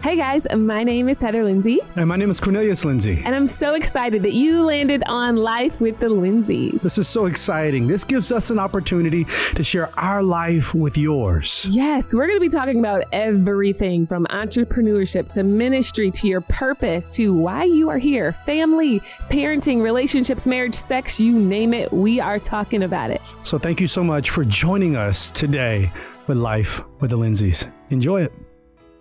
Hey guys, my name is Heather Lindsey. And my name is Cornelius Lindsey. And I'm so excited that you landed on Life with the Lindseys. This is so exciting. This gives us an opportunity to share our life with yours. Yes, we're going to be talking about everything from entrepreneurship to ministry to your purpose to why you are here, family, parenting, relationships, marriage, sex, you name it. We are talking about it. So thank you so much for joining us today with Life with the Lindseys. Enjoy it.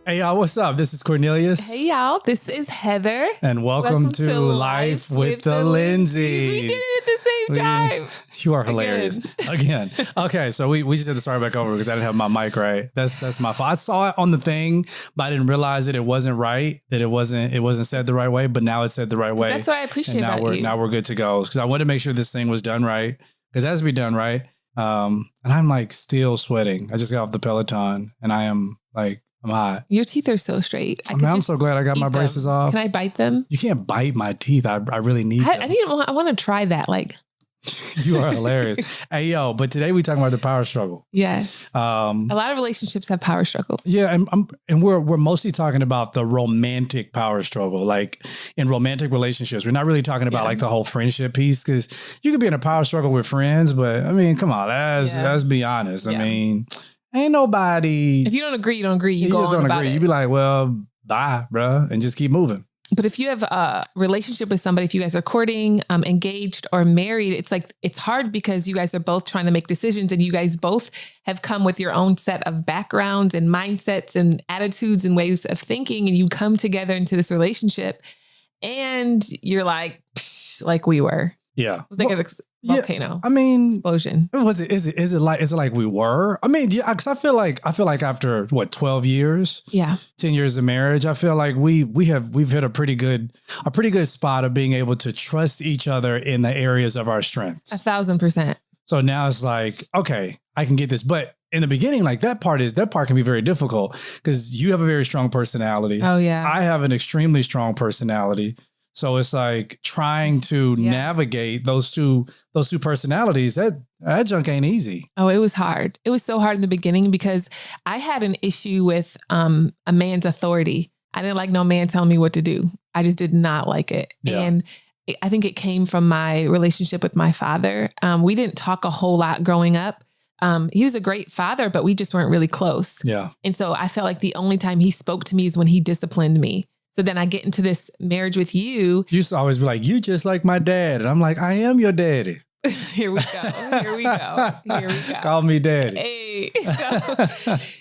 Hey y'all, what's up? This is Cornelius. Hey y'all, this is Heather. And welcome to Life with the Lindseys. We did it at the same time. You are hilarious. Again. Okay, so we just had to start back over because I didn't have my mic right. That's my fault. I saw it on the thing, but I didn't realize that it wasn't right, that it wasn't said the right way, but now it's said the right way. That's what I appreciate and about you. Now we're good to go. Because I wanted to make sure this thing was done right. Because it has to be done right. And I'm like still sweating. I just got off the Peloton and I am like, I'm hot. Your teeth are so straight. I'm so glad I got my braces off. Can I bite them? You can't bite my teeth. I really need them. I want to try that. Like, you are hilarious. Hey, yo, but today we talking about the power struggle. Yes. A lot of relationships have power struggles. Yeah. And we're mostly talking about the romantic power struggle. Like in romantic relationships, we're not really talking about like the whole friendship piece because you could be in a power struggle with friends, but I mean, come on, let's be honest. I mean, ain't nobody. If you don't agree, you don't agree. You go just on don't about agree. It. You be like, well, bye, bro, and just keep moving. But if you have a relationship with somebody, if you guys are courting, engaged or married, it's hard because you guys are both trying to make decisions and you guys both have come with your own set of backgrounds and mindsets and attitudes and ways of thinking. And you come together into this relationship and you're like we were. Yeah. It was like a volcano. I mean, explosion. Is it like we were? I mean, yeah, because I feel like after 12 years, 10 years of marriage, I feel like we've hit a pretty good spot of being able to trust each other in the areas of our strengths. 1,000%. So now it's like, okay, I can get this. But in the beginning, like that part can be very difficult because you have a very strong personality. Oh yeah. I have an extremely strong personality. So it's like trying to navigate those two personalities. That junk ain't easy. Oh, it was hard. It was so hard in the beginning because I had an issue with a man's authority. I didn't like no man telling me what to do. I just did not like it. Yeah. And I think it came from my relationship with my father. We didn't talk a whole lot growing up. He was a great father, but we just weren't really close. Yeah. And so I felt like the only time he spoke to me is when he disciplined me. So then I get into this marriage with you. You used to always be like, you just like my dad. And I'm like, I am your daddy. Here we go. Call me daddy. Hey.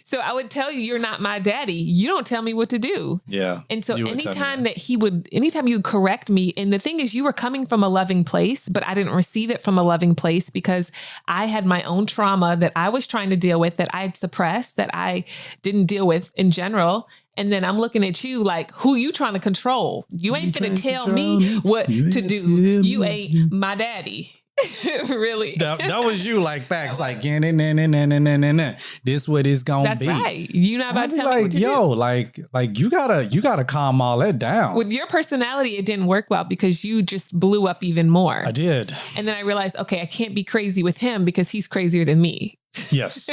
So I would tell you, you're not my daddy. You don't tell me what to do. Yeah. And so anytime you correct me, and the thing is you were coming from a loving place, but I didn't receive it from a loving place because I had my own trauma that I was trying to deal with, that I had suppressed, that I didn't deal with in general. And then I'm looking at you like, who you trying to control? You ain't gonna tell me what to do. You ain't my daddy. Really? That was you, like facts, like this what it's gonna be. That's right. You not about to tell me what to do. Like you gotta calm all that down. With your personality, it didn't work well because you just blew up even more. I did. And then I realized, okay, I can't be crazy with him because he's crazier than me. Yes.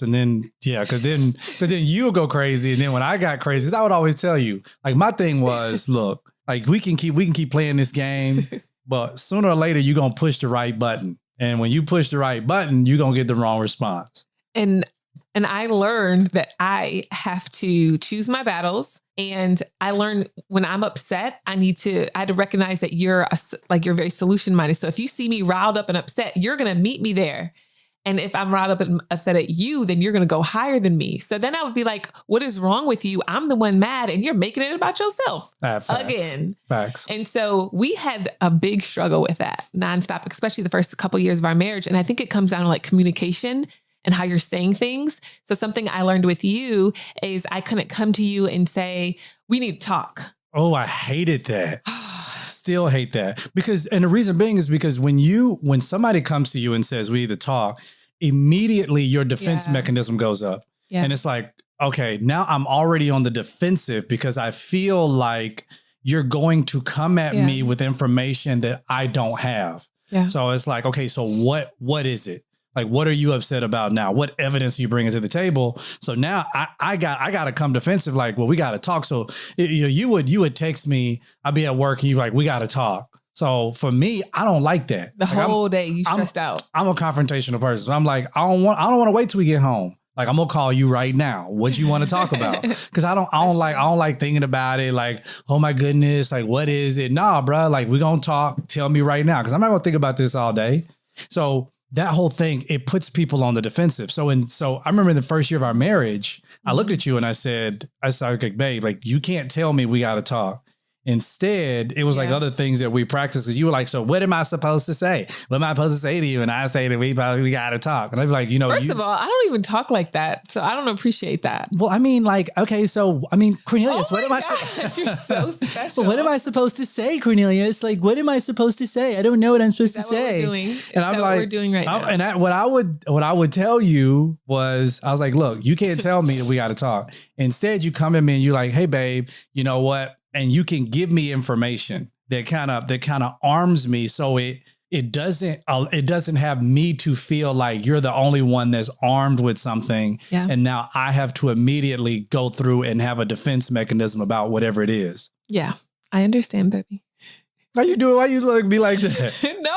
And then, because then you'll go crazy. And then when I got crazy, because I would always tell you, like my thing was, look, like we can keep playing this game, but sooner or later you're going to push the right button. And when you push the right button, you're going to get the wrong response. And I learned that I have to choose my battles. And I learned when I'm upset, I had to recognize that you're very solution minded. So if you see me riled up and upset, you're going to meet me there. And if I'm riled up and upset at you, then you're going to go higher than me. So then I would be like, what is wrong with you? I'm the one mad and you're making it about yourself again. Facts. And so we had a big struggle with that nonstop, especially the first couple of years of our marriage. And I think it comes down to like communication and how you're saying things. So something I learned with you is I couldn't come to you and say, we need to talk. Oh, I hated that. Still hate that and the reason being is because when somebody comes to you and says we need to talk, immediately your defense mechanism goes up. Yeah. And it's like, okay, now I'm already on the defensive because I feel like you're going to come at me with information that I don't have. Yeah. So it's like, okay, so what is it? Like, what are you upset about now? What evidence are you bringing to the table? So now I got to come defensive. Like, well, we got to talk. So you would text me. I'd be at work and you like, we got to talk. So for me, I don't like that. The whole day you stressed out. I'm a confrontational person. So I'm like, I don't want to wait till we get home. Like, I'm gonna call you right now. What you want to talk about? Because I don't like thinking about it. Like, oh my goodness, like what is it? Nah, bro. Like, we gonna talk. Tell me right now, because I'm not gonna think about this all day. So that whole thing, it puts people on the defensive. So I remember in the first year of our marriage, I looked at you and I said, like, babe, like you can't tell me we gotta talk. Instead, it was like other things that we practiced because you were like, so what am I supposed to say? What am I supposed to say to you? And I say that we got to talk. And I'd be like, First of all, I don't even talk like that. So I don't appreciate that. Well, I mean, like, okay, so, I mean, Cornelius, what am I? You're so special. What am I supposed to say, Cornelius? Like, what am I supposed to say? I don't know what I'm supposed to say. What we're doing? And I'm like, what we're doing right now. And what I would tell you was, I was like, look, you can't tell me that we got to talk. Instead, you come at me and you're like, hey, babe, you know what? And you can give me information that kind of arms me, so it doesn't have me to feel like you're the only one that's armed with something, and now I have to immediately go through and have a defense mechanism about whatever it is. Yeah, I understand, baby. How you doing? Why you look at me like that? No.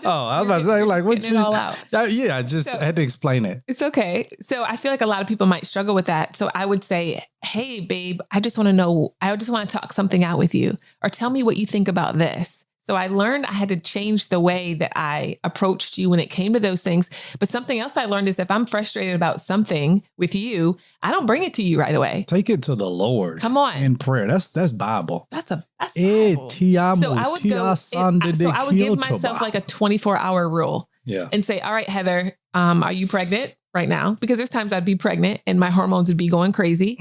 I was about to say, like, what you it all out? I just had to explain it. It's okay. So I feel like a lot of people might struggle with that. So I would say, hey, babe, I just want to know. I just want to talk something out with you, or tell me what you think about this. So I learned I had to change the way that I approached you when it came to those things. But something else I learned is if I'm frustrated about something with you, I don't bring it to you right away. Take it to the Lord. Come on. In prayer. That's Bible. That's Bible. So I would give myself like a 24-hour rule. Yeah. And say, all right, Heather, are you pregnant right now? Because there's times I'd be pregnant and my hormones would be going crazy.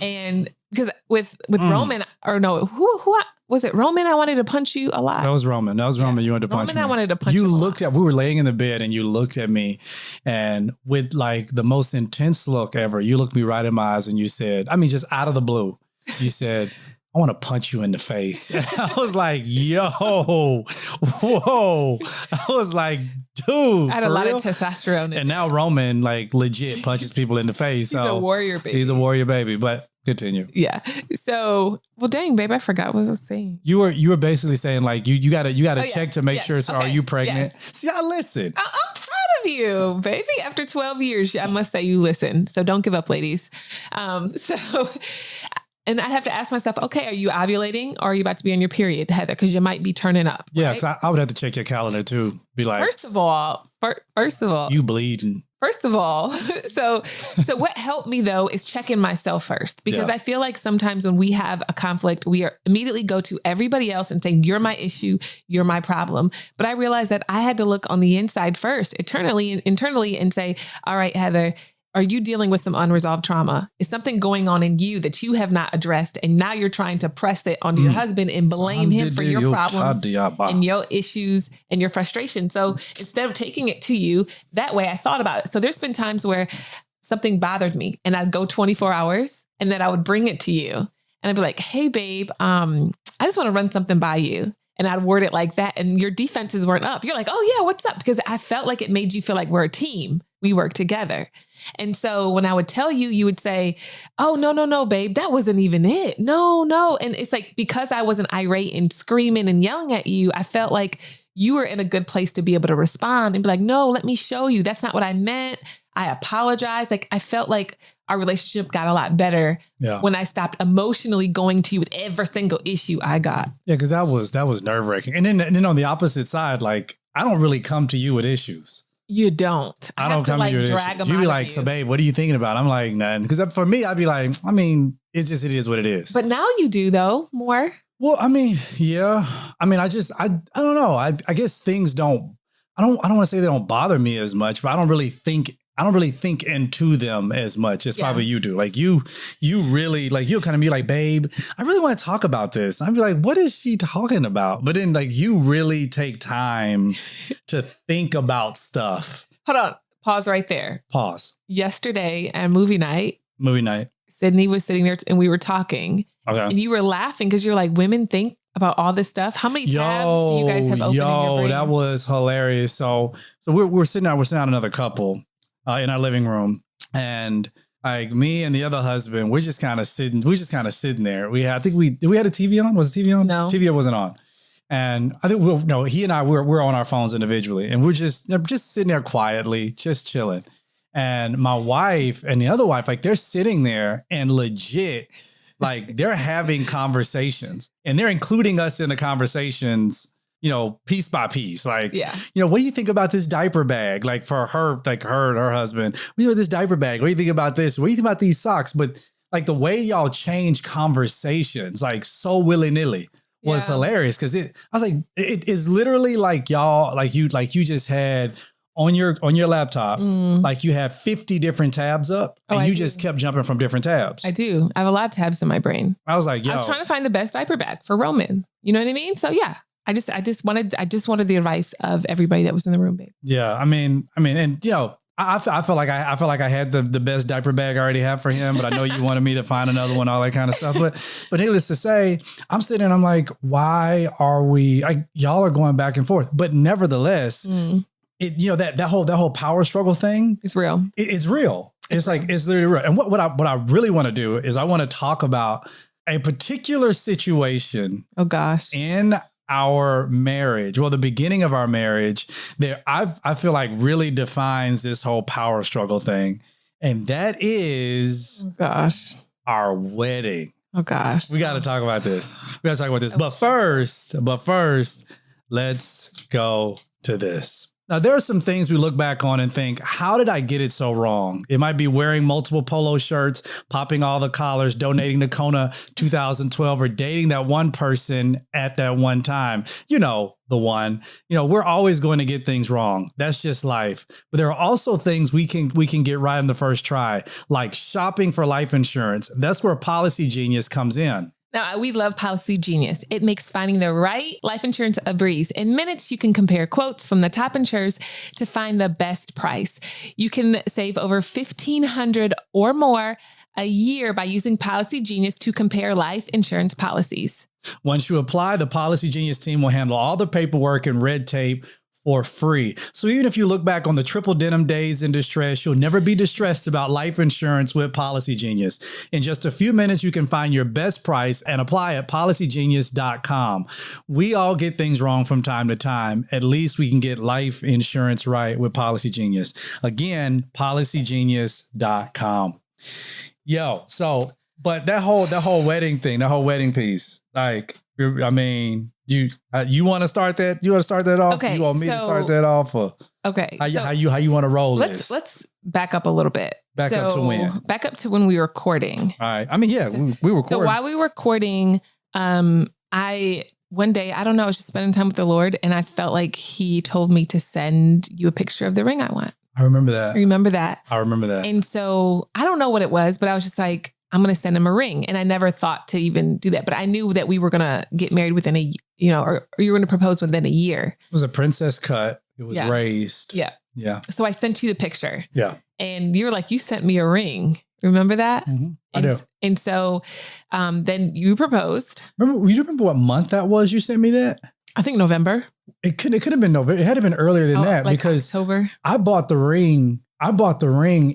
And because with Roman, or no, who was it? Roman, I wanted to punch you a lot. That was Roman. You wanted to punch me. I wanted to punch you. We were laying in the bed and you looked at me, and with like the most intense look ever, you looked me right in my eyes and you said, I mean, just out of the blue, you said, I want to punch you in the face. And I was like, yo, whoa. I was like, dude. I had a lot of testosterone. And now Roman like legit punches people in the face. He's a warrior baby. He's a warrior baby, but continue. Yeah. So, well, dang, babe, I forgot what I was saying. You were basically saying like, you gotta check to make sure. So okay. Are you pregnant? Yes. See, I listen. I'm proud of you, baby. After 12 years, I must say you listen. So don't give up, ladies. And I have to ask myself, okay, are you ovulating or are you about to be on your period, Heather? Because you might be turning up. Yeah, right? because I would have to check your calendar too. Be like, first of all, you bleeding. First of all, so what helped me though is checking myself first, because I feel like sometimes when we have a conflict, we immediately go to everybody else and say, you're my issue, you're my problem. But I realized that I had to look on the inside first, internally and say, all right, Heather, are you dealing with some unresolved trauma? Is something going on in you that you have not addressed? And now you're trying to press it onto your husband and blame him for your problems and your issues and your frustration. So instead of taking it to you that way, I thought about it. So there's been times where something bothered me and I'd go 24 hours and then I would bring it to you and I'd be like, hey, babe, I just want to run something by you. And I'd word it like that. And your defenses weren't up. You're like, oh yeah, what's up? Because I felt like it made you feel like we're a team. We work together. And so when I would tell you, you would say, oh, no, babe, that wasn't even it. No. And it's like, because I wasn't irate and screaming and yelling at you, I felt like you were in a good place to be able to respond and be like, no, let me show you. That's not what I meant. I apologize. Like, I felt like our relationship got a lot better when I stopped emotionally going to you with every single issue I got. Yeah, because that was nerve-wracking. And then on the opposite side, like, I don't really come to you with issues. You don't. I don't come to you with issues. You be like, so babe, what are you thinking about? I'm like, nothing. Because for me, I'd be like, I mean, it is what it is. But now you do though, more. Well, I mean, yeah. I mean, I don't know. I guess things don't, I don't want to say they don't bother me as much, but I don't really think into them as much as probably you do. Like you really, like, you'll kind of be like, babe, I really want to talk about this. And I'd be like, what is she talking about? But then like, you really take time to think about stuff. Hold on. Pause right there. Pause. Yesterday at movie night, Sydney was sitting there and we were talking. Okay. And you were laughing because you're like, women think about all this stuff? How many tabs do you guys have open in your brain? That was hilarious. So we're sitting out another couple in our living room, and like me and the other husband, we're just kind of sitting there. We had a TV on? Was the TV on? No. TV wasn't on. And I think he and I we're on our phones individually, and we're just sitting there quietly, just chilling. And my wife and the other wife, like they're sitting there and legit, like they're having conversations, and they're including us in the conversations, piece by piece. Like, what do you think about this diaper bag? Like for her, like her and her husband, what do you think about this diaper bag? What do you think about this? What do you think about these socks? But like the way y'all change conversations, like so willy-nilly was hilarious. Cause I was like, it is literally like y'all, like you just had on your laptop, like you have 50 different tabs up, and you just kept jumping from different tabs. I do. I have a lot of tabs in my brain. I was like, I was trying to find the best diaper bag for Roman. You know what I mean? So yeah, I just wanted the advice of everybody that was in the room, babe. Yeah. I mean, and I feel like I had the best diaper bag I already have for him, but I know you wanted me to find another one, all that kind of stuff. But needless to say, I'm sitting and I'm like, why are we, y'all are going back and forth, but nevertheless, that whole power struggle thing is real. It's real. It's literally real. And what I really want to do is I want to talk about a particular situation. Oh gosh. In our marriage, the beginning of our marriage, I feel like really defines this whole power struggle thing. And that is, oh gosh, our wedding. Oh gosh. We got to talk about this. But first, let's go to this. Now, there are some things we look back on and think, how did I get it so wrong? It might be wearing multiple polo shirts, popping all the collars, donating to Kona 2012, or dating that one person at that one time. The one. We're always going to get things wrong. That's just life. But there are also things we can get right on the first try, like shopping for life insurance. That's where Policy Genius comes in. Now, we love Policy Genius. It makes finding the right life insurance a breeze. In minutes, you can compare quotes from the top insurers to find the best price. You can save over $1,500 or more a year by using Policy Genius to compare life insurance policies. Once you apply, the Policy Genius team will handle all the paperwork and red tape for free. So even if you look back on the triple denim days in distress, you'll never be distressed about life insurance with Policy Genius. In just a few minutes, you can find your best price and apply at policygenius.com. We all get things wrong from time to time. At least we can get life insurance right with Policy Genius. Again, policygenius.com. But that whole wedding thing, that whole wedding piece, like, I mean, you want to start that? You want to start that off? Okay, you want me to start that off? Or okay. How you want to roll this? Let's back up a little bit. Back up to when? Back up to when we were courting. All right. I mean, we were courting. So while we were courting, one day, I don't know, I was just spending time with the Lord, and I felt like he told me to send you a picture of the ring I want. I remember that. I remember that. And so I don't know what it was, but I was just like, I'm going to send him a ring. And I never thought to even do that. But I knew that we were going to get married within or you were going to propose within a year. It was a princess cut. It was raised. Yeah. Yeah. So I sent you the picture. Yeah. And you were like, you sent me a ring. Remember that? Mm-hmm. I do. And so then you proposed. You remember what month that was? You sent me that? I think November. It could have been November. It had to have been earlier than that, like because October. I bought the ring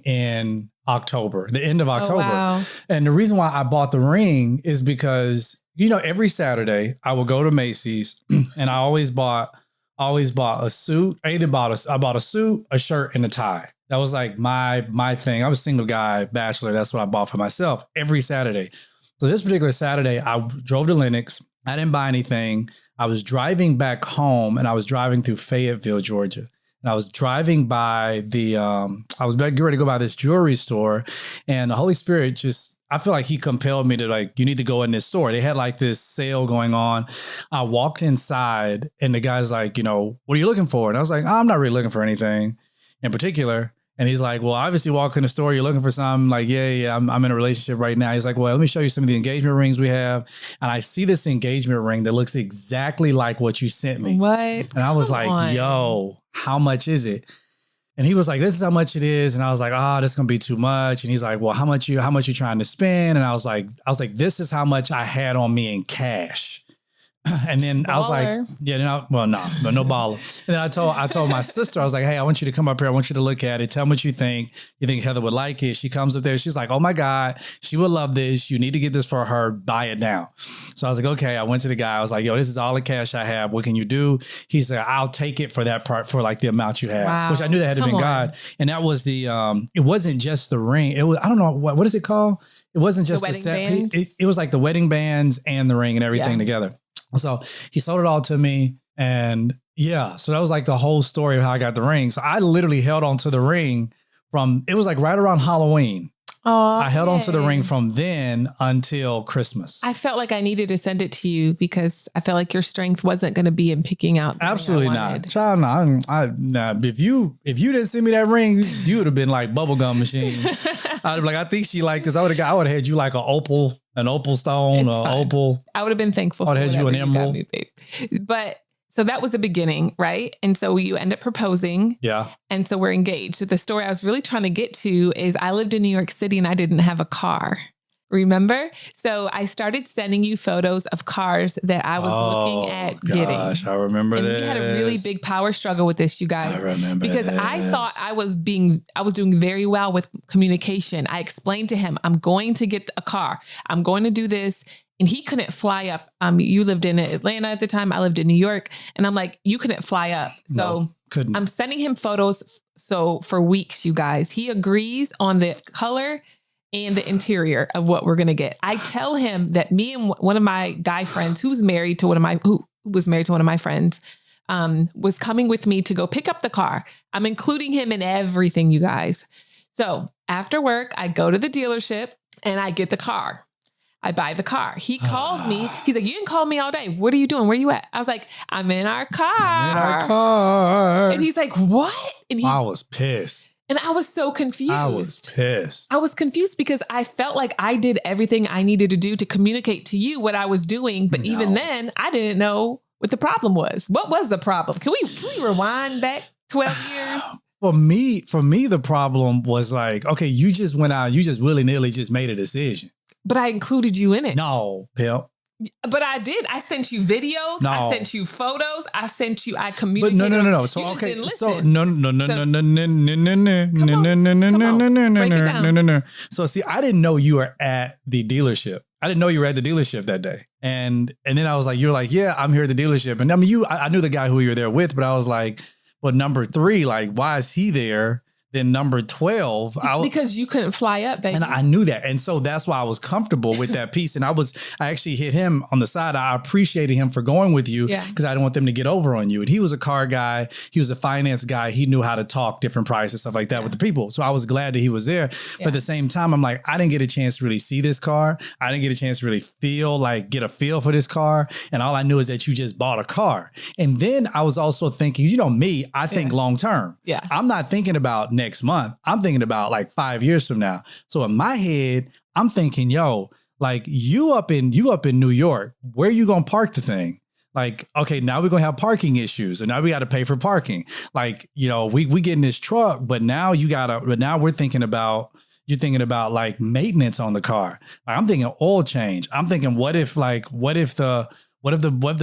in October, the end of October. Oh, wow. And the reason why I bought the ring is because, every Saturday I would go to Macy's and I always bought a suit. I bought a suit, a shirt, and a tie. That was like my thing. I was a single guy, bachelor. That's what I bought for myself every Saturday. So this particular Saturday, I drove to Lenox. I didn't buy anything. I was driving back home, and I was driving through Fayetteville, Georgia. And I was driving by I was getting ready to go by this jewelry store, and the Holy Spirit I feel like he compelled me to you need to go in this store. They had like this sale going on. I walked inside, and the guy's like, what are you looking for? And I was like, I'm not really looking for anything in particular. And he's like, well, obviously walk in the store, you're looking for something. Like, yeah, I'm in a relationship right now. He's like, well, let me show you some of the engagement rings we have. And I see this engagement ring that looks exactly like what you sent me. What? And I was yo, how much is it? And he was like, this is how much it is. And I was like, this is going to be too much. And he's like, well, how much you trying to spend? And I was like, this is how much I had on me in cash. And then Baller. I was like, yeah, no baller. And then I told my sister, I was like, hey, I want you to come up here. I want you to look at it. Tell me what you think. You think Heather would like it? She comes up there. She's like, oh my God, she would love this. You need to get this for her. Buy it now. So I was like, okay. I went to the guy. I was like, yo, this is all the cash I have. What can you do? He said, I'll take it for that part, for like the amount you have. Wow. Which I knew that had to be God. And that was the, it wasn't just the ring. It was, I don't know, what is it called? It wasn't just the set piece. It was like the wedding bands and the ring and everything together. So he sold it all to me. And yeah, so that was like the whole story of how I got the ring. So I literally held on to the ring it was like right around Halloween. Oh, I held on to the ring from then until Christmas. I felt like I needed to send it to you because I felt like your strength wasn't going to be in picking out. Absolutely not. Child, no. If you didn't send me that ring, you would have been like bubblegum machine. I'd be like, I think she liked this. I would have had you like an opal stone, opal. I would have been thankful. I would have had you an emerald. Me, but so that was the beginning, right? And so you end up proposing. Yeah. And so we're engaged. So the story I was really trying to get to is I lived in New York City and I didn't have a car. Remember? So I started sending you photos of cars that I was looking at getting. Gosh, I remember this. We had a really big power struggle with this, you guys. I remember because this. I thought I was doing very well with communication. I explained to him, I'm going to get a car. I'm going to do this. And he couldn't fly up. You lived in Atlanta at the time. I lived in New York. And I'm like, you couldn't fly up. So couldn't. I'm sending him photos. So for weeks, you guys, he agrees on the color and the interior of what we're going to get. I tell him that me and one of my guy friends who was married to one of my friends was coming with me to go pick up the car. I'm including him in everything, you guys. So after work, I go to the dealership and I get the car. I buy the car. He calls me. He's like, you didn't call me all day. What are you doing? Where are you at? I was like, I'm in our car. And he's like, what? And I was pissed. And I was so confused. I was pissed. I was confused because I felt like I did everything I needed to do to communicate to you what I was doing. But even then, I didn't know what the problem was. What was the problem? Can we rewind back 12 years? For me, the problem was like, okay, you just went out, you just willy-nilly just made a decision. But I included you in it. No, pimp. But I did. I sent you videos. No. I sent you photos. I communicated. But no. So you just okay. didn't listen. So no. So see, I didn't know you were at the dealership. I didn't know you were at the dealership that day. And then I was like, you're like, yeah, I'm here at the dealership. And I mean, I knew the guy who you were there with, but I was like, well, number 3, like, why is he there? Then number 12, because you couldn't fly up, baby. And I knew that. And so that's why I was comfortable with that piece. And I actually hit him on the side. I appreciated him for going with you because I didn't want them to get over on you. And he was a car guy. He was a finance guy. He knew how to talk different prices, stuff like that with the people. So I was glad that he was there. But at the same time, I'm like, I didn't get a chance to really see this car. I didn't get a chance to really get a feel for this car. And all I knew is that you just bought a car. And then I was also thinking, you know me, I think long term. Yeah. I'm not thinking about next month. I'm thinking about like 5 years from now. So in my head, I'm thinking, yo, like you up in New York, where you gonna park the thing? Like, okay, now we're gonna have parking issues, and now we got to pay for parking. Like, you know, we get in this truck, but now we're thinking about. You're thinking about like maintenance on the car. Like, I'm thinking oil change. I'm thinking, what if the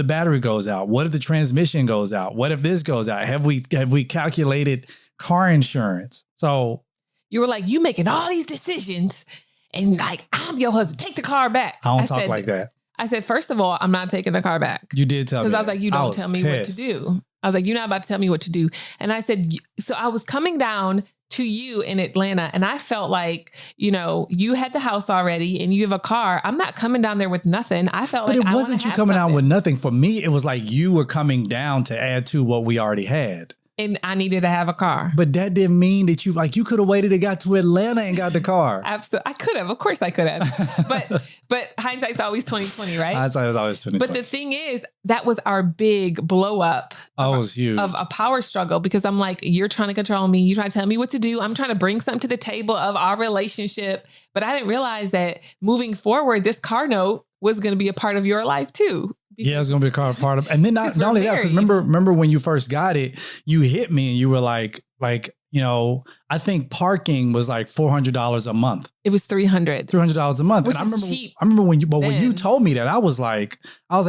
battery goes out? What if the transmission goes out? What if this goes out? Have we calculated car insurance? So you were like, you making all these decisions and like, I'm your husband, take the car back. I don't talk like that. I said, first of all, I'm not taking the car back. You did tell me. Because I was like, you don't tell me what to do. I was like, you're not about to tell me what to do. And I said, so I was coming down to you in Atlanta. And I felt like, you know, you had the house already and you have a car. I'm not coming down there with nothing. I felt like it wasn't you coming down with nothing. For me, it was like you were coming down to add to what we already had. And I needed to have a car. But that didn't mean that you could have waited and got to Atlanta and got the car. Absolutely. I could have. Of course I could have. But hindsight's always 20/20, right? Hindsight is always 20/20. But the thing is, that was our big blow up. Oh, it was huge. Of a power struggle, because I'm like, you're trying to control me. You're trying to tell me what to do. I'm trying to bring something to the table of our relationship. But I didn't realize that moving forward, this car note was going to be a part of your life too. Yeah, it's going to be a part of, and then not only that, because remember when you first got it, you hit me and you were like, I think parking was like $400 a month. It was $300. $300 a month. Which and is cheap. I remember when you told me that, I was like,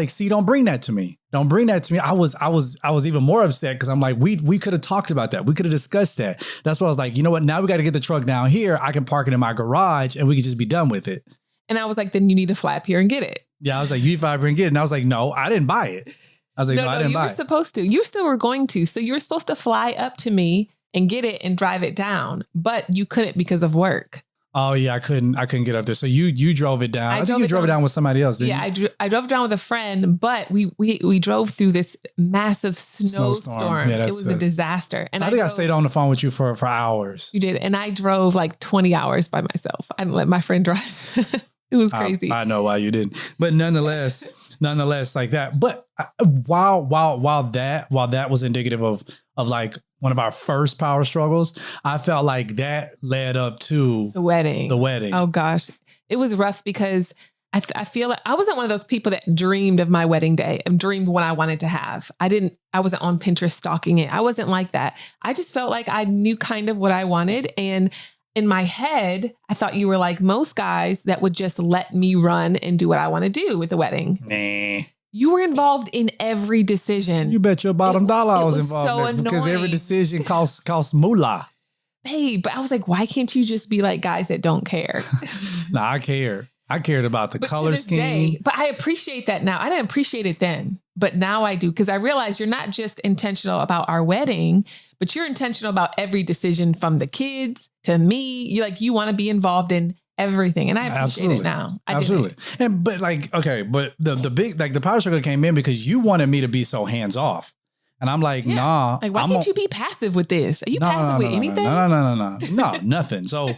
see, don't bring that to me. Don't bring that to me. I was even more upset because I'm like, we could have talked about that. We could have discussed that. That's why I was like, you know what? Now we got to get the truck down here. I can park it in my garage and we could just be done with it. And I was like, then you need to fly up here and get it. Yeah, I was like, you need to fly up here and get it. And I was like, no, I didn't buy it. I was like, no, I didn't buy it. You were supposed to. You still were going to. So you were supposed to fly up to me and get it and drive it down, but you couldn't because of work. Oh yeah, I couldn't get up there. So you drove it down. I think you drove it down with somebody else, didn't you? I drove it down with a friend, but we drove through this massive snowstorm. Yeah, it was a disaster. And I think I stayed on the phone with you for hours. You did. And I drove like 20 hours by myself. I didn't let my friend drive. It was crazy. I know why you didn't. But nonetheless like that. But while that was indicative of like one of our first power struggles, I felt like that led up to the wedding. Oh gosh. It was rough because I feel like I wasn't one of those people that dreamed of my wedding day and dreamed what I wanted to have. I wasn't on Pinterest stalking it. I wasn't like that. I just felt like I knew kind of what I wanted. And in my head, I thought you were like most guys that would just let me run and do what I want to do with the wedding. Nah. You were involved in every decision. You bet your bottom dollar I was involved so in it because every decision costs moolah. Babe, but I was like, why can't you just be like guys that don't care? Nah, I cared. I cared about the color scheme. But I appreciate that now. I didn't appreciate it then, but now I do because I realize you're not just intentional about our wedding, but you're intentional about every decision from the kids to me. You want to be involved in everything. And I appreciate it now. Absolutely. But the big, like the power struggle came in because you wanted me to be so hands off. And I'm like, nah. Like, why can't you be passive with this? Are you passive with anything? No, nothing. So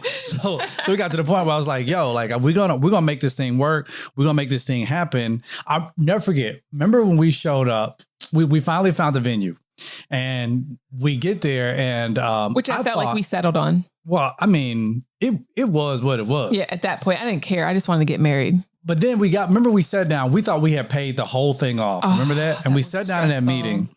we got to the point where I was like, yo, like we're gonna make this thing work. We're gonna make this thing happen. I'll never forget. Remember when we showed up, we finally found the venue and we get there and which I felt like we settled on. Well, I mean, it was what it was. Yeah, at that point, I didn't care. I just wanted to get married. But then remember we sat down, we thought we had paid the whole thing off. Remember that? And we sat down in that meeting.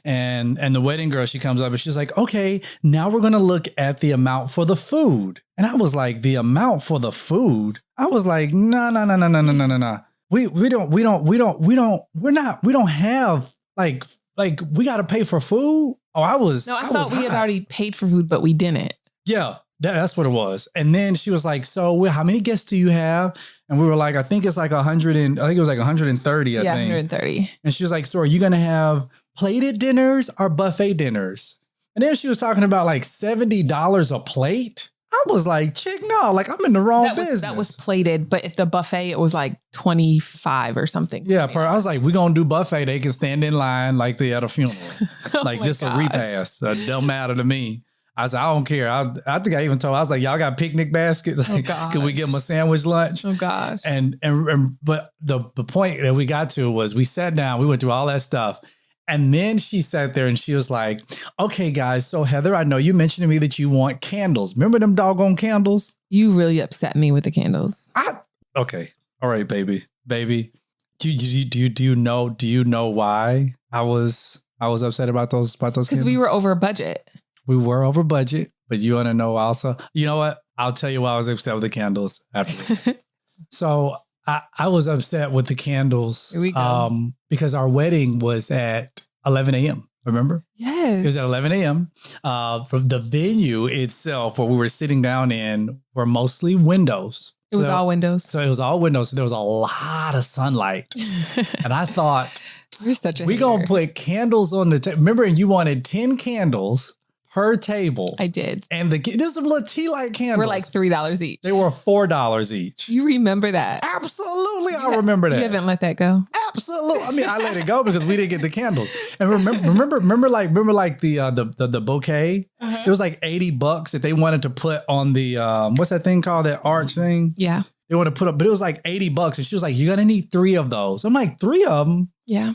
And the wedding girl, she comes up and she's like, okay, now we're going to look at the amount for the food. And I was like, the amount for the food? I was like, no. We don't have like we got to pay for food. Oh, I thought we had already paid for food, but we didn't. Yeah, that's what it was. And then she was like, so how many guests do you have? And we were like, I think it's like 100 and I think it was like 130, I think. 130. And she was like, so are you going to have plated dinners or buffet dinners? And then she was talking about like $70 a plate. I was like, chick, no, like I'm in the wrong business. That was plated, but if the buffet, it was like 25 or something. Yeah, I was like, we're going to do buffet. They can stand in line like they at a funeral. Like this a repass. It don't matter to me. I said, I don't care. I think I even told, I was like, y'all got picnic baskets? Like, could we give them a sandwich lunch? Oh gosh. But the point that we got to was we sat down, we went through all that stuff. And then she sat there and she was like, okay, guys. So Heather, I know you mentioned to me that you want candles. Remember them doggone candles? You really upset me with the candles. Okay. All right, baby. Do you know why I was upset about those candles? Because we were over budget. We were over budget, but you want to know also, you know what? I'll tell you why I was upset with the candles after. So I was upset with the candles. Here we go. Because our wedding was at 11 a.m. Remember? Yes. It was at 11 a.m. The venue itself, where we were sitting down in, were mostly windows. It was all windows. So it was all windows. So there was a lot of sunlight. And I thought, we're going to put candles on the table. Remember, you wanted 10 candles per table. I did. And there's some little tea light candles. Were like $3 each. They were $4 each. You remember that? Absolutely. I remember that. You haven't let that go. Absolutely. I mean, I let it go because we didn't get the candles. And remember like the bouquet? Uh-huh. It was like $80 that they wanted to put on the, what's that thing called? That arch thing? Yeah. They want to put up, but it was like $80. And she was like, you're going to need 3 of those. I'm like, 3 of them? Yeah.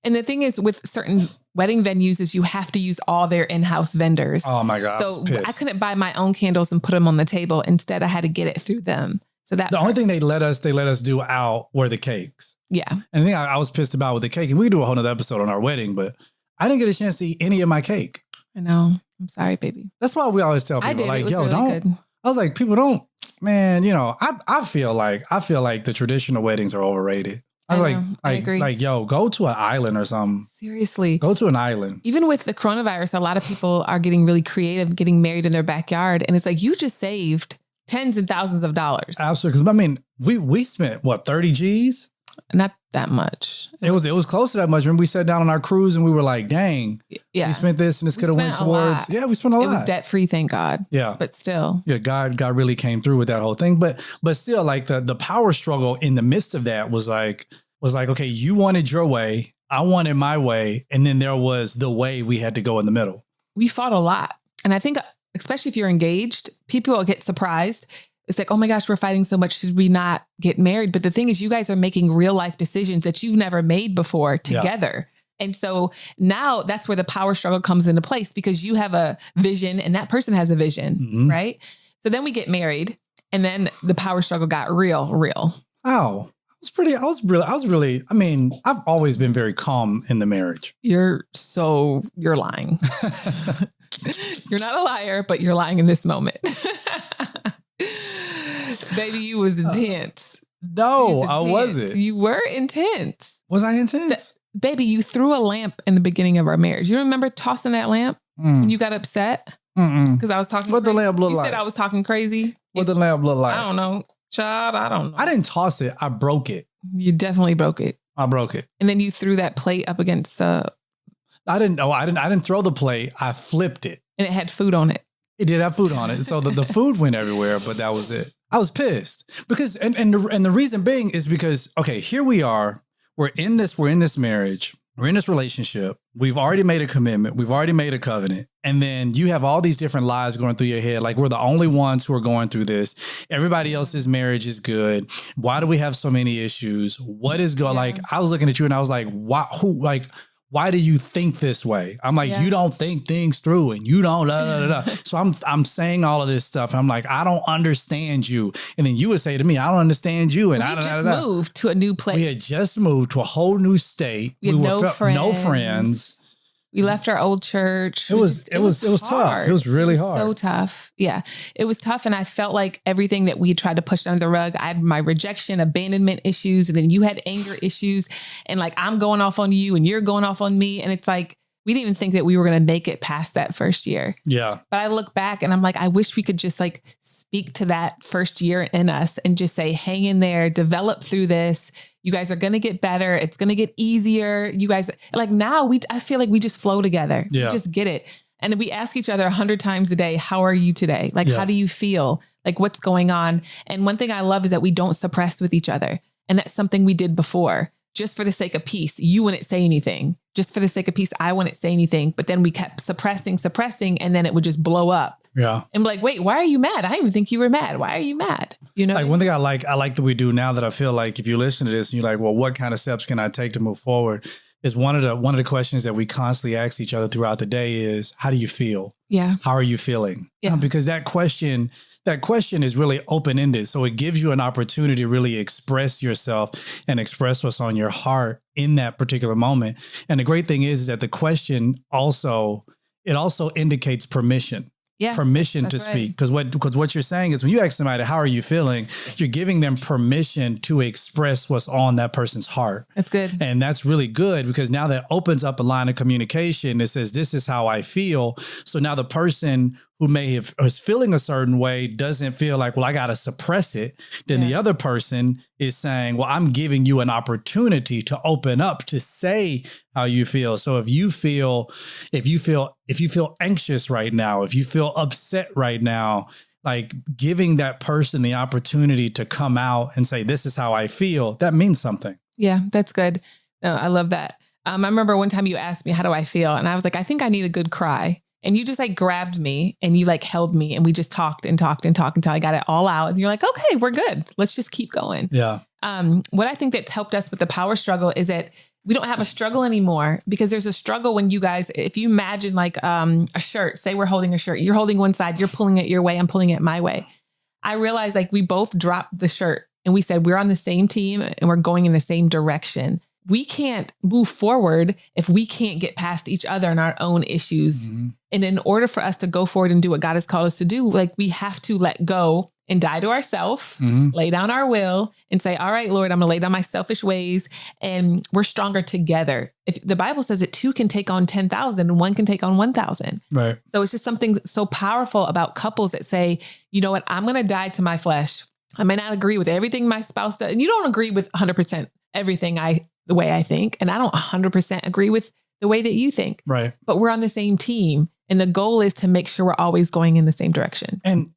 And the thing is with certain wedding venues is you have to use all their in-house vendors. Oh my God. So I couldn't buy my own candles and put them on the table. Instead, I had to get it through them. So that the only thing they let us do out were the cakes. Yeah. And the thing I was pissed about with the cake, and we can do a whole nother episode on our wedding, but I didn't get a chance to eat any of my cake. I know. I'm sorry, baby. That's why we always tell people, I did. like, It was yo, really don't. good. I was like, people don't, man, you know, I feel like the traditional weddings are overrated. I agree. Like, yo, go to an island or something. Seriously. Go to an island. Even with the coronavirus, a lot of people are getting really creative, getting married in their backyard. And it's like, you just saved tens and thousands of dollars. Absolutely. Because I mean, we spent what, 30 G's? Not that much. It was close to that much. Remember we sat down on our cruise and we were like, dang, we spent this and this could have went towards. Yeah, we spent a lot. It was debt free, thank God. Yeah. But still. Yeah, God really came through with that whole thing. But still, like the power struggle in the midst of that was like, okay, you wanted your way, I wanted my way. And then there was the way we had to go in the middle. We fought a lot. And I think, especially if you're engaged, people will get surprised. It's like, oh my gosh, we're fighting so much. Should we not get married? But the thing is, you guys are making real life decisions that you've never made before together. Yeah. And so now that's where the power struggle comes into place, because you have a vision and that person has a vision, right? So then we get married and then the power struggle got real. Oh, I mean, I've always been very calm in the marriage. You're lying. You're not a liar, but you're lying in this moment. Baby, you was intense. No, I wasn't. You were intense. Was I intense? Baby, you threw a lamp in the beginning of our marriage. You remember tossing that lamp when you got upset? Because I was talking What crazy? The lamp look you like? You said I was talking crazy? What the lamp look like? I don't know. Child, I don't know. I didn't toss it. I broke it. You definitely broke it. I broke it. And then you threw that plate up against the... I didn't throw the plate. I flipped it. And it had food on it. It did have food on it. So the food went everywhere, but that was it. I was pissed because, and the reason being is because, okay, here we are. We're in this marriage. We're in this relationship. We've already made a commitment. We've already made a covenant. And then you have all these different lies going through your head. Like, we're the only ones who are going through this. Everybody else's marriage is good. Why do we have so many issues? What is going, like, I was looking at you and I was like, why do you think this way? I'm like, you don't think things through and you don't, So I'm saying all of this stuff. And I'm like, I don't understand you. And then you would say to me, I don't understand you. And we just moved to a new place. We had just moved to a whole new state. We had no friends. We left our old church. It was tough. It was really hard. So tough. Yeah, it was tough. And I felt like everything that we tried to push under the rug, I had my rejection, abandonment issues, and then you had anger issues. And like, I'm going off on you and you're going off on me. And it's like, we didn't even think that we were going to make it past that first year. Yeah. But I look back and I'm like, I wish we could just like speak to that first year in us and just say, hang in there, develop through this. You guys are going to get better. It's going to get easier. You guys, like now I feel like we just flow together. Yeah. We just get it. And we ask each other 100 times a day, how are you today? Like, how do you feel? Like, what's going on? And one thing I love is that we don't suppress with each other. And that's something we did before. Just for the sake of peace, you wouldn't say anything. Just for the sake of peace, I wouldn't say anything. But then we kept suppressing, and then it would just blow up. Yeah. And be like, wait, why are you mad? I didn't even think you were mad. Why are you mad? You know, like one thing I like that we do now that I feel like if you listen to this and you're like, well, what kind of steps can I take to move forward? Is one of the questions that we constantly ask each other throughout the day is, how do you feel? Yeah. How are you feeling? Yeah. Because that question is really open-ended. So it gives you an opportunity to really express yourself and express what's on your heart in that particular moment. And the great thing is that the question also indicates permission. Yeah, permission to speak. Because what you're saying is when you ask somebody, how are you feeling? You're giving them permission to express what's on that person's heart. That's good. And that's really good because now that opens up a line of communication that says, this is how I feel. So now the person who is feeling a certain way doesn't feel like, well, I got to suppress it. Then the other person is saying, well, I'm giving you an opportunity to open up, to say how you feel. So if you feel anxious right now, if you feel upset right now, like giving that person the opportunity to come out and say, this is how I feel, that means something. Yeah, that's good. No, I love that. I remember one time you asked me, how do I feel? And I was like, I think I need a good cry. And you just like grabbed me and you like held me and we just talked until I got it all out. And you're like, okay, we're good. Let's just keep going. Yeah. What I think that's helped us with the power struggle is that we don't have a struggle anymore, because there's a struggle when you guys, if you imagine like a shirt, say we're holding a shirt, you're holding one side, you're pulling it your way, I'm pulling it my way. I realized like we both dropped the shirt and we said, we're on the same team and we're going in the same direction. we can't move forward if we can't get past each other and our own issues. Mm-hmm. And in order for us to go forward and do what God has called us to do, like we have to let go and die to ourselves, lay down our will and say, all right, Lord, I'm going to lay down my selfish ways and we're stronger together. If the Bible says that 2 can take on 10,000 and 1 can take on 1,000. Right. So it's just something so powerful about couples that say, you know what, I'm going to die to my flesh. I may not agree with everything my spouse does. And you don't agree with 100% everything the way I think. And I don't 100% agree with the way that you think. Right. But we're on the same team. And the goal is to make sure we're always going in the same direction. And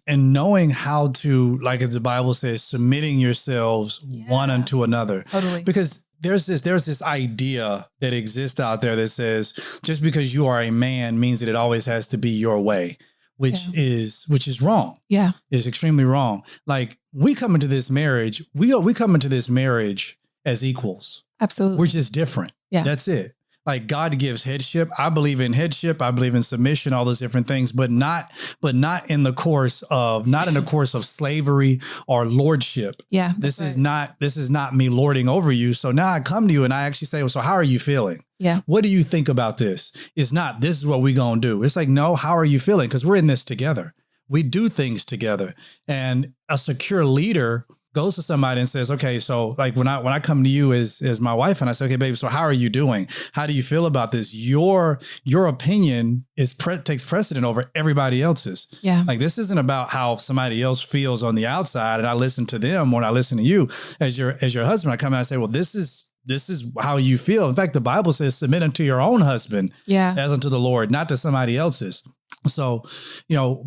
knowing how to, like as the Bible says, submitting yourselves one unto another. Totally. Because there's this idea that exists out there that says just because you are a man means that it always has to be your way, which is wrong. Yeah. Is extremely wrong. Like we come into this marriage, we come into this marriage as equals. Absolutely. We're just different. Yeah. That's it. Like God gives headship. I believe in headship. I believe in submission, all those different things, but not in the course of slavery or lordship. Yeah. This is not me lording over you. So now I come to you and I actually say, well, so how are you feeling? Yeah. What do you think about this? It's not, this is what we're going to do. It's like, no, how are you feeling? Because we're in this together. We do things together. And a secure leader goes to somebody and says, okay, so like when I come to you as my wife and I say, okay, baby, so how are you doing? How do you feel about this? Your opinion takes precedent over everybody else's. Yeah. Like this isn't about how somebody else feels on the outside and I listen to them or I listen to you as your husband. I come in and I say, well, this is how you feel. In fact, the Bible says submit unto your own husband as unto the Lord, not to somebody else's. So,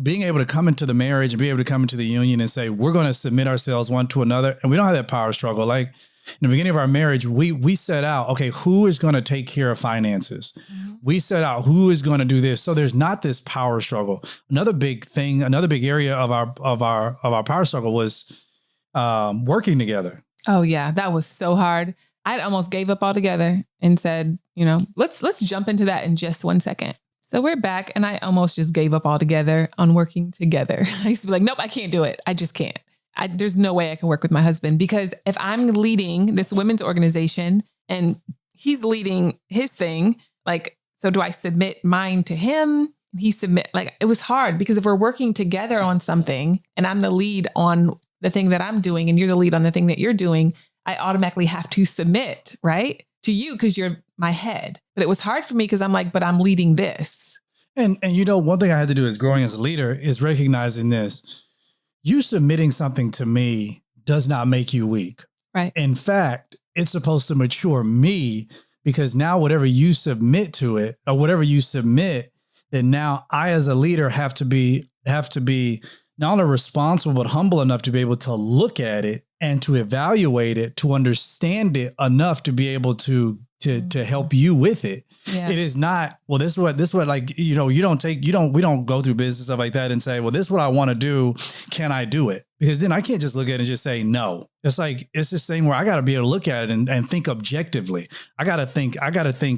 being able to come into the marriage and be able to come into the union and say, we're going to submit ourselves one to another. And we don't have that power struggle. Like in the beginning of our marriage, we set out, okay, who is going to take care of finances? Mm-hmm. We set out who is going to do this. So there's not this power struggle. Another big area of our power struggle was working together. Oh yeah. That was so hard. I almost gave up altogether and said, let's jump into that in just 1 second. So we're back and I almost just gave up altogether on working together. I used to be like, nope, I can't do it. I just can't. There's no way I can work with my husband because if I'm leading this women's organization and he's leading his thing, like, so do I submit mine to him? It was hard because if we're working together on something and I'm the lead on the thing that I'm doing and you're the lead on the thing that you're doing, I automatically have to submit, right? To you because you're my head. But it was hard for me because I'm like, but I'm leading this. And one thing I had to do as growing as a leader is recognizing this. You submitting something to me does not make you weak. Right. In fact, it's supposed to mature me because now whatever you submit to it or whatever you submit, then now I as a leader have to be not only responsible, but humble enough to be able to look at it and to evaluate it, to understand it enough to be able to help you with it. Yeah. It is not, well, this is what like, we don't go through business stuff like that and say, well, this is what I want to do. Can I do it? Because then I can't just look at it and just say no. It's like, it's this thing where I got to be able to look at it and think objectively. I got to think,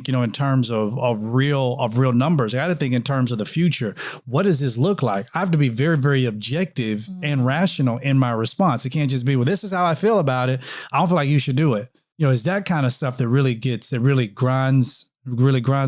in terms of real numbers. I got to think in terms of the future. What does this look like? I have to be very, very objective and rational in my response. It can't just be, well, this is how I feel about it. I don't feel like you should do it. It's that kind of stuff that really grinds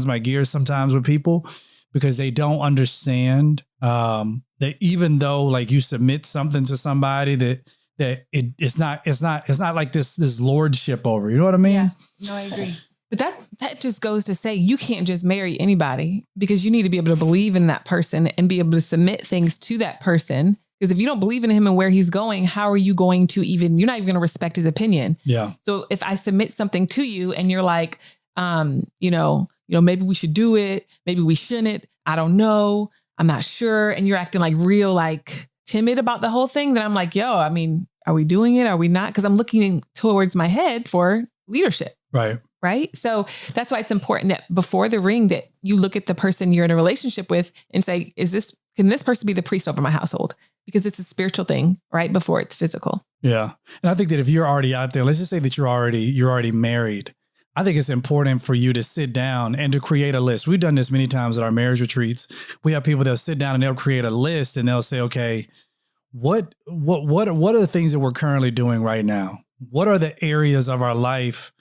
my gears sometimes with people because they don't understand that even though like you submit something to somebody that it's not like this lordship over, you know what I mean? Yeah, no, I agree. But that just goes to say you can't just marry anybody because you need to be able to believe in that person and be able to submit things to that person. Because if you don't believe in him and where he's going, how are you going to you're not even going to respect his opinion. Yeah. So if I submit something to you and you're like, maybe we should do it. Maybe we shouldn't. I don't know. I'm not sure. And you're acting like real, like timid about the whole thing. Then I'm like, are we doing it? Are we not? Because I'm looking towards my head for leadership. Right. Right. So that's why it's important that before the ring that you look at the person you're in a relationship with and say, can this person be the priest over my household? Because it's a spiritual thing right before it's physical. Yeah. And I think that if you're already out there, let's just say that you're already married. I think it's important for you to sit down and to create a list. We've done this many times at our marriage retreats. We have people that'll sit down and they'll create a list and they'll say, okay, what are the things that we're currently doing right now? What are the areas of our life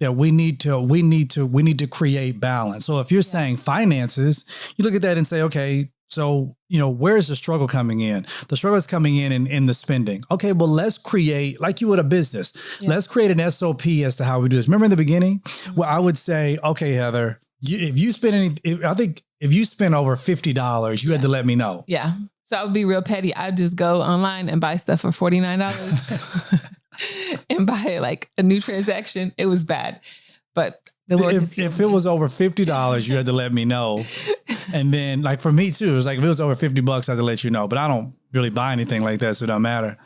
that we need to create balance. So if you're saying finances, you look at that and say, okay, so, where's the struggle coming in? The struggle is coming in the spending. Okay, well, let's create, like you would a business, let's create an SOP as to how we do this. Remember in the beginning? Well, I would say, okay, Heather, if you spend if you spend over $50, you had to let me know. Yeah. So I would be real petty. I'd just go online and buy stuff for $49 and buy like a new transaction. It was bad. But the Lord if it was over $50, you had to let me know. And then like for me too, it was like if it was over $50, I had to let you know. But I don't really buy anything like that, so it don't matter.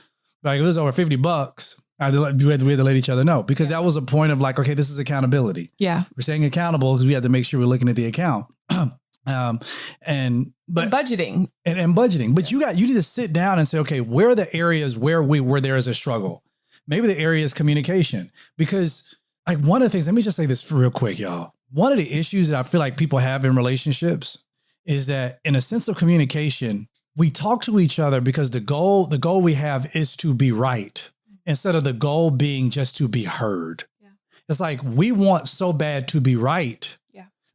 Like if it was over $50, we had to let each other know, because that was a point of like, okay, this is accountability. Yeah. We're staying accountable because we have to make sure we're looking at the account. And budgeting and budgeting. But you need to sit down and say, okay, where are the areas where there is a struggle? Maybe the area is communication, because like one of the things, let me just say this real quick, y'all. One of the issues that I feel like people have in relationships is that in a sense of communication, we talk to each other because the goal we have is to be right, instead of the goal being just to be heard. Yeah. It's like we want so bad to be right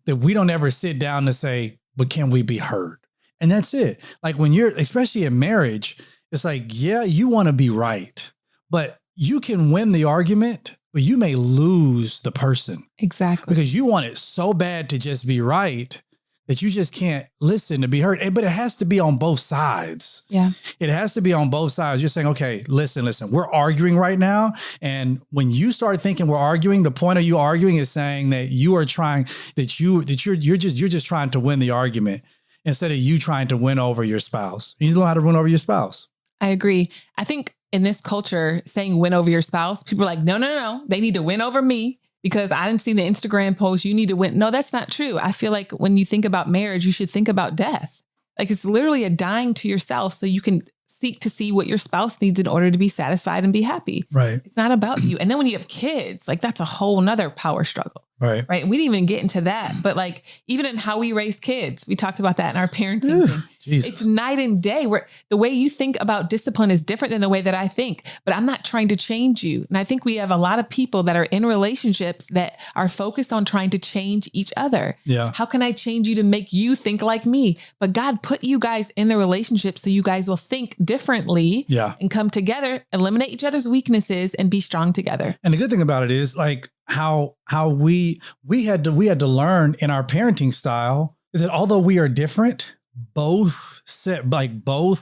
that we don't ever sit down to say, but can we be heard? And that's it. Like when you're, especially in marriage, it's like, yeah, you want to be right, but you can win the argument, but you may lose the person. Exactly. Because you want it so bad to just be right that you just can't listen to be heard. But it has to be on both sides. Yeah. It has to be on both sides. You're saying, okay, listen, we're arguing right now. And when you start thinking we're arguing, the point of you arguing is saying that you are trying, you're just trying to win the argument instead of you trying to win over your spouse. You know how to win over your spouse. I agree. I think in this culture, saying win over your spouse, people are like, no. They need to win over me because I didn't see the Instagram post. You need to win. No, that's not true. I feel like when you think about marriage, you should think about death. Like it's literally a dying to yourself so you can seek to see what your spouse needs in order to be satisfied and be happy. Right. It's not about you. And then when you have kids, like that's a whole nother power struggle. Right. Right. We didn't even get into that. But like, even in how we raise kids, we talked about that in our parenting thing. Jesus. It's night and day where the way you think about discipline is different than the way that I think, but I'm not trying to change you. And I think we have a lot of people that are in relationships that are focused on trying to change each other. Yeah. How can I change you to make you think like me? But God put you guys in the relationship so you guys will think differently and come together, eliminate each other's weaknesses and be strong together. And the good thing about it is like how we had to learn in our parenting style is that although we are different, both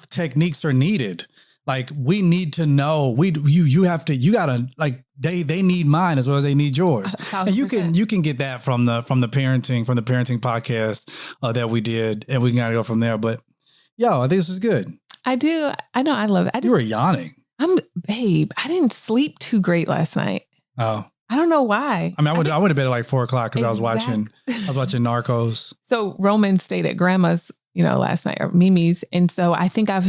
techniques are needed. Like we need to know you gotta like they need mine as well as they need yours. 1,000%. And you can get that from the parenting podcast that we did, and we can gotta go from there. But I think this was good. I do. I know. I love it. You were yawning. Babe, I didn't sleep too great last night. Oh. I don't know why. I mean, I went to bed at like 4:00 because I was watching Narcos. So Roman stayed at grandma's, last night, or Mimi's. And so I think I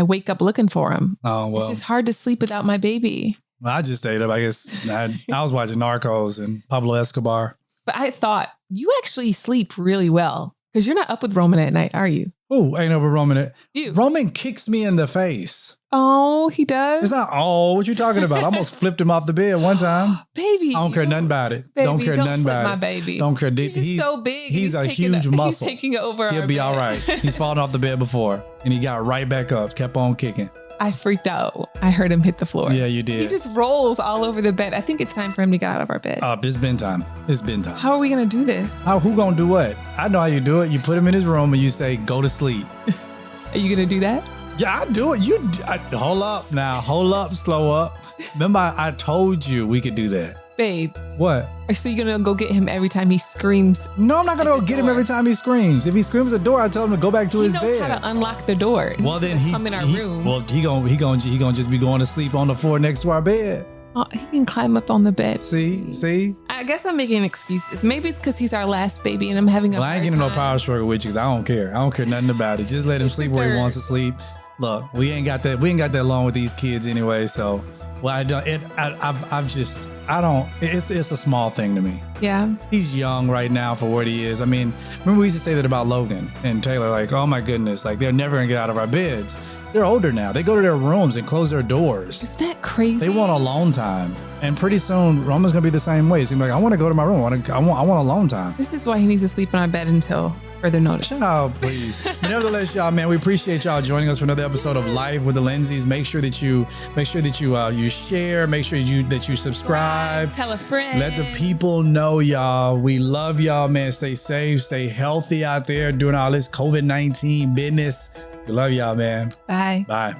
wake up looking for him. Oh, well. It's just hard to sleep without my baby. Well, I just stayed up. I guess I was watching Narcos and Pablo Escobar. But I thought you actually sleep really well because you're not up with Roman at night, are you? Oh, ain't up with Roman. Roman kicks me in the face. Oh, he does? It's not, what you talking about? I almost flipped him off the bed one time. Baby. I don't care nothing about it. Baby, don't care nothing about my baby. Don't care. He's so big. He's a huge muscle. He's taking over He'll be all right. He's fallen off the bed before and he got right back up, kept on kicking. I freaked out. I heard him hit the floor. Yeah, you did. He just rolls all over the bed. I think it's time for him to get out of our bed. It's been time. How are we going to do this? Who going to do what? I know how you do it. You put him in his room and you say, go to sleep. Are you going to do that? Yeah, I do it. Hold up now. Hold up. Slow up. Remember, I told you we could do that. Babe. What? So you're going to go get him every time he screams? No, I'm not going to go get him every time he screams. If he screams at the door, I tell him to go back to his bed. He knows how to unlock the door. Well, then he come in our room. Well, he gonna just be going to sleep on the floor next to our bed. Oh, he can climb up on the bed. See? I guess I'm making excuses. Maybe it's because he's our last baby and I'm having a hard time. I ain't getting no power struggle with you because I don't care. I don't care nothing about it. Just let him sleep where he wants to sleep. Look, we ain't got that long with these kids anyway. So, it's a small thing to me. Yeah. He's young right now for what he is. I mean, remember we used to say that about Logan and Taylor, like, oh my goodness, like they're never gonna get out of our beds. They're older now. They go to their rooms and close their doors. Is that crazy? They want alone time. And pretty soon, Roman's gonna be the same way. He's gonna be like, I want to go to my room. I want alone time. This is why he needs to sleep in our bed until further notice. Oh, please. But nevertheless, y'all, man, we appreciate y'all joining us for another episode of Life with the Lindseys. Make sure that you you share. Make sure that you subscribe. Tell a friend. Let the people know, y'all. We love y'all, man. Stay safe, stay healthy out there doing all this COVID-19 business. We love y'all, man. Bye. Bye.